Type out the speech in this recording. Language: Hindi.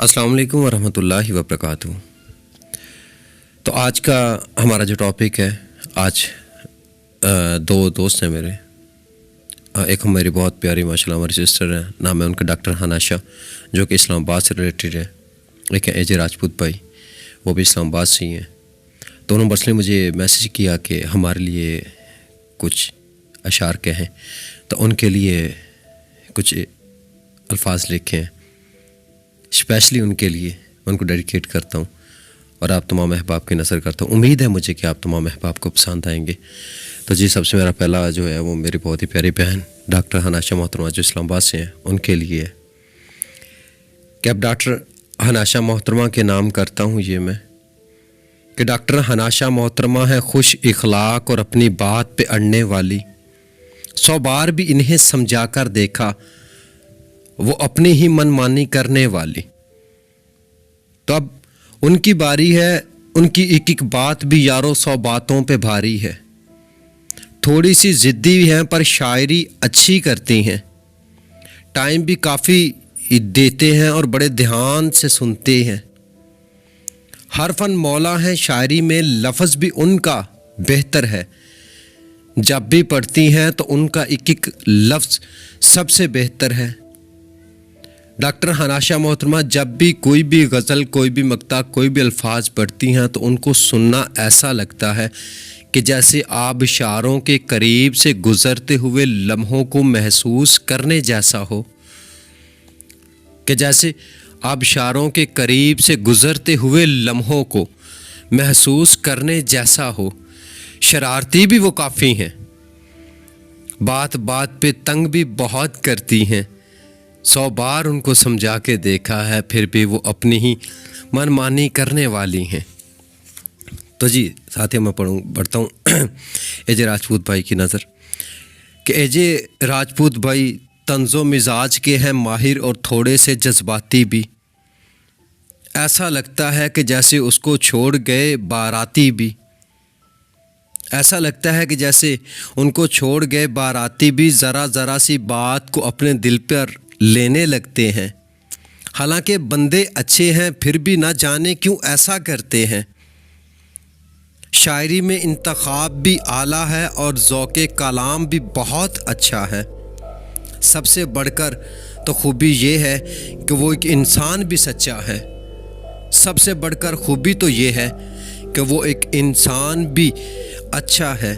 अस्सलाम वालेकुम वरहमतुल्लाहि वबरकातुहू। तो आज का हमारा जो टॉपिक है, आज दो दोस्त हैं मेरे। एक मेरी बहुत प्यारी माशाल्लाह हमारी सिस्टर है, नाम है उनका डॉक्टर हनाशा, जो कि इस्लामाबाद से रिलेटेड है। एक है एजे राजपूत भाई, वो भी इस्लामाबाद से ही हैं। तो उन्होंने पर्सनली मुझे मैसेज किया कि हमारे लिए कुछ अशार कहें, तो उनके लिए कुछ अल्फाज लिखे हैं, स्पेशली उनके लिए उनको डेडिकेट करता हूँ और आप तमाम अहबाब की नज़र करता हूँ। उम्मीद है मुझे कि आप तमाम अहबाब को पसंद आएंगे। तो जी, सबसे मेरा पहला जो है वो मेरी बहुत ही प्यारी बहन डॉक्टर हनाशा मोहतरमा जो इस्लामाबाद से हैं, उनके लिए है कि अब डॉक्टर हनाशा मोहतरमा के नाम करता हूँ ये मैं, कि डॉक्टर हनाशा मोहतरमा है खुश इखलाक और अपनी बात पे अड़ने वाली। 100 बार भी इन्हें समझा कर देखा, वो अपनी ही मनमानी करने वाली। तो अब उनकी बारी है, उनकी एक एक बात भी यारों 100 बातों पे भारी है। थोड़ी सी ज़िद्दी हैं पर शायरी अच्छी करती हैं, टाइम भी काफ़ी देते हैं और बड़े ध्यान से सुनते हैं। हर फन मौला है, शायरी में लफ्ज़ भी उनका बेहतर है। जब भी पढ़ती हैं तो उनका एक एक लफ्ज़ सबसे बेहतर है। डॉक्टर हनाशा मोहतरमा जब भी कोई भी गज़ल, कोई भी मक्ता, कोई भी अल्फाज पढ़ती हैं तो उनको सुनना ऐसा लगता है कि जैसे आबशारों के करीब से गुज़रते हुए लम्हों को महसूस करने जैसा हो, कि जैसे आबशारों के करीब से गुज़रते हुए लम्हों को महसूस करने जैसा हो। शरारती भी वो काफ़ी हैं, बात बात पे तंग भी बहुत करती हैं। 100 बार उनको समझा के देखा है, फिर भी वो अपनी ही मनमानी करने वाली हैं। तो जी साथ ही मैं बढ़ता हूँ एजे राजपूत भाई की नज़र, कि एजे राजपूत भाई तंज़ो मिजाज के हैं माहिर और थोड़े से जज्बाती भी। ऐसा लगता है कि जैसे उसको छोड़ गए बाराती भी। ऐसा लगता है कि जैसे उनको छोड़ गए बाराती भी ज़रा ज़रा सी बात को अपने दिल पर लेने लगते हैं। हालांकि बंदे अच्छे हैं, फिर भी ना जाने क्यों ऐसा करते हैं। शायरी में इंतखाब भी आला है और ज़ौक़े कलाम भी बहुत अच्छा है। सबसे बढ़कर तो खूबी ये है कि वो एक इंसान भी सच्चा है। सबसे बढ़कर खूबी तो ये है कि वो एक इंसान भी अच्छा है।